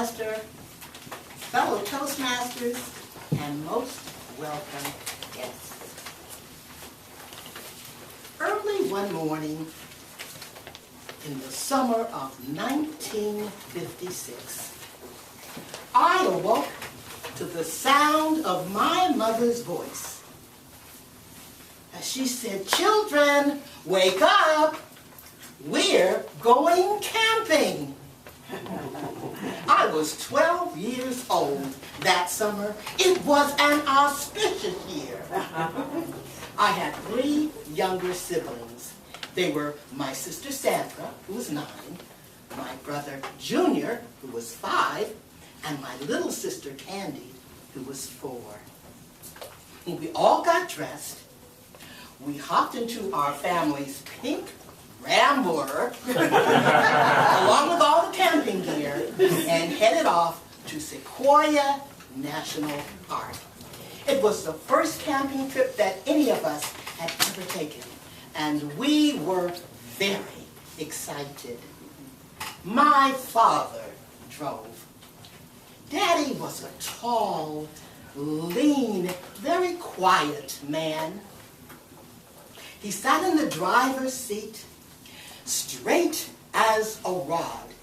Pastor, fellow Toastmasters, and most welcome guests. Early one morning in the summer of 1956, I awoke to the sound of my mother's voice as she said, "Children, wake up! We're going camping." I was 12 years old that summer. It was an auspicious year. I had 3 younger siblings. They were my sister Sandra, who was 9, my brother Junior, who was 5, and my little sister Candy, who was 4. When we all got dressed, we hopped into our family's pink Rambler, along with all the camping gear, and headed off to Sequoia National Park. It was the first camping trip that any of us had ever taken, and we were very excited. My father drove. Daddy was a tall, lean, very quiet man. He sat in the driver's seat, straight as a rod,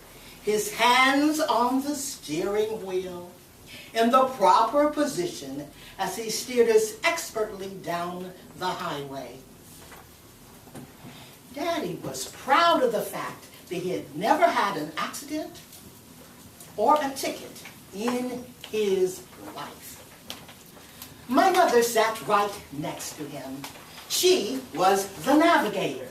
his hands on the steering wheel, in the proper position as he steered us expertly down the highway. Daddy was proud of the fact that he had never had an accident or a ticket in his life. My mother sat right next to him. She was the navigator.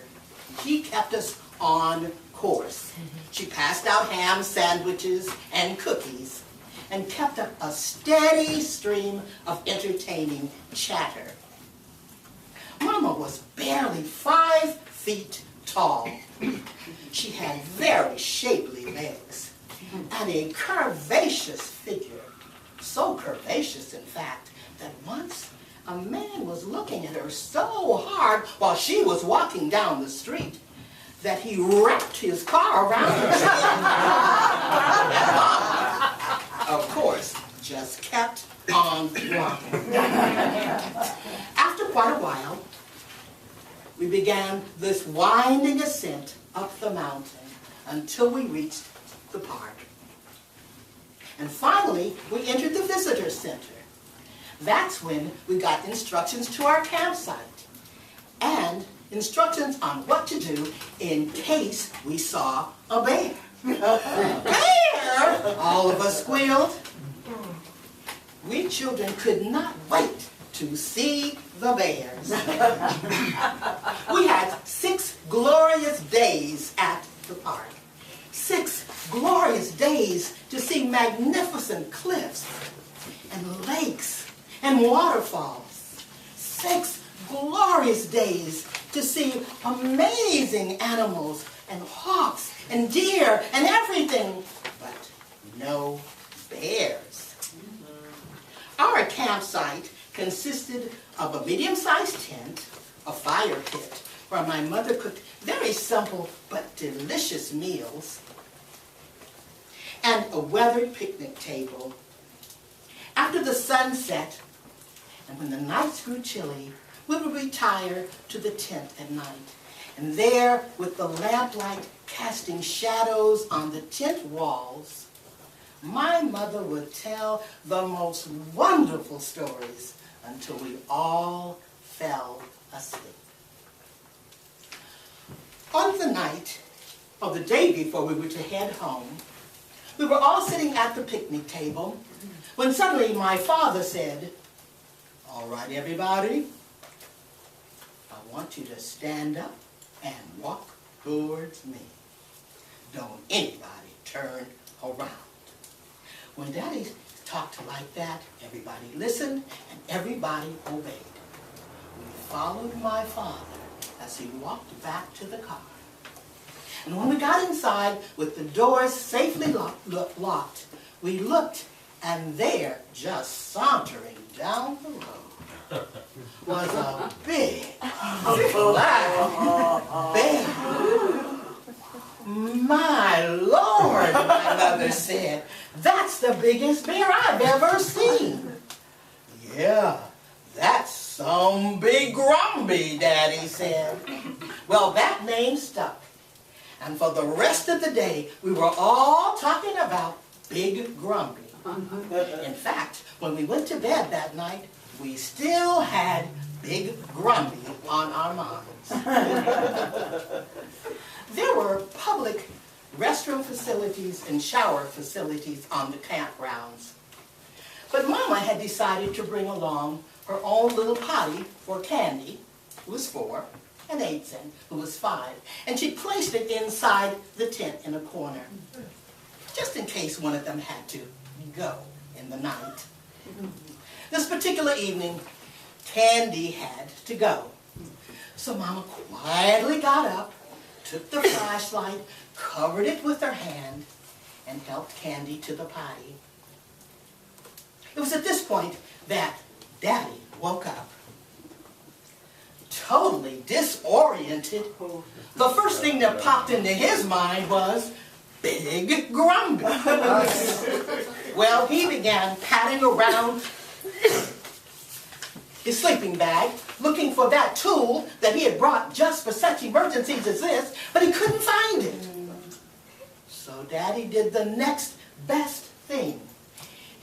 She kept us on course. She passed out ham sandwiches and cookies and kept up a steady stream of entertaining chatter. Mama was barely 5 feet tall. She had very shapely legs and a curvaceous figure. So curvaceous, in fact, that once a man was looking at her so hard while she was walking down the street that he wrapped his car around her. Of course, just kept on walking. After quite a while, we began this winding ascent up the mountain until we reached the park. And finally, we entered the visitor center. That's when we got instructions to our campsite and instructions on what to do in case we saw a bear. Bear! All of us squealed. We children could not wait to see the bears. We had 6 glorious days at the park. 6 glorious days to see magnificent cliffs and lakes and waterfalls. 6 glorious days to see amazing animals and hawks and deer and everything, but no bears. Our campsite consisted of a medium-sized tent, a fire pit, where my mother cooked very simple but delicious meals, and a weathered picnic table. After the sun set, and when the nights grew chilly, we would retire to the tent at night. And there, with the lamplight casting shadows on the tent walls, my mother would tell the most wonderful stories until we all fell asleep. On the night of the day before we were to head home, we were all sitting at the picnic table when suddenly my father said, "All right, everybody, I want you to stand up and walk towards me. Don't anybody turn around." When Daddy talked like that, everybody listened and everybody obeyed. We followed my father as he walked back to the car. And when we got inside with the doors safely locked, we looked, and there, just sauntering down the road, was a big black bear. My Lord, my mother said, that's the biggest bear I've ever seen. Yeah, that's some BigGrumby, Daddy said. Well, that name stuck. And for the rest of the day, we were all talking about BigGrumby. In fact, when we went to bed that night, we still had BigGrumby on our minds. There were public restroom facilities and shower facilities on the campgrounds. But Mama had decided to bring along her own little potty for Candy, who was 4, and Aiden, who was 5. And she placed it inside the tent in a corner, just in case one of them had to go in the night. This particular evening, Candy had to go. So Mama quietly got up, took the flashlight, covered it with her hand, and helped Candy to the potty. It was at this point that Daddy woke up. Totally disoriented, the first thing that popped into his mind was BigGrumby. Well, he began patting around his sleeping bag, looking for that tool that he had brought just for such emergencies as this, but he couldn't find it. So Daddy did the next best thing.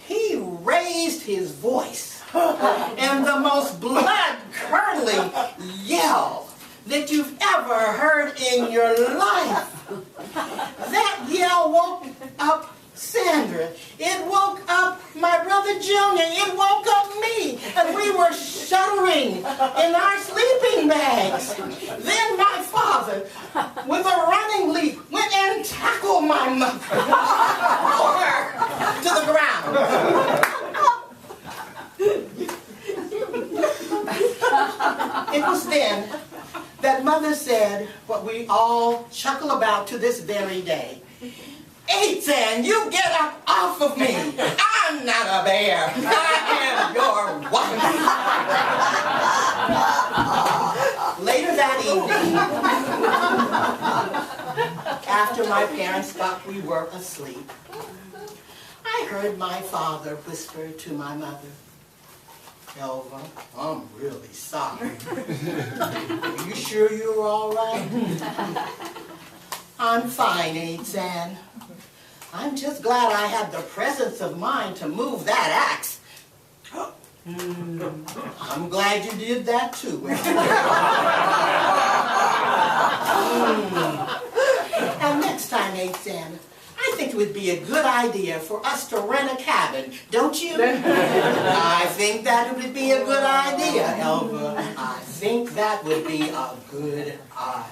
He raised his voice in the most blood-curdling yell that you've ever heard in your life. That yell woke up Sandra. It woke up my brother Junior. It woke up me. And we were shuddering in our sleeping bags. Then my father, with a running leap, went and tackled my mother to the ground. It was then that Mother said what we all chuckle about to this very day. Aiden, you get up off of me. I'm not a bear. I am your wife. Later that evening, after my parents thought we were asleep, I heard my father whisper to my mother, Elva, I'm really sorry. Are you sure you're all right? I'm fine, Aiden. I'm just glad I had the presence of mind to move that axe. I'm glad you did that too. And next time, Aiden, I think it would be a good idea for us to rent a cabin, don't you? I think that would be a good idea, Elva. I think that would be a good idea.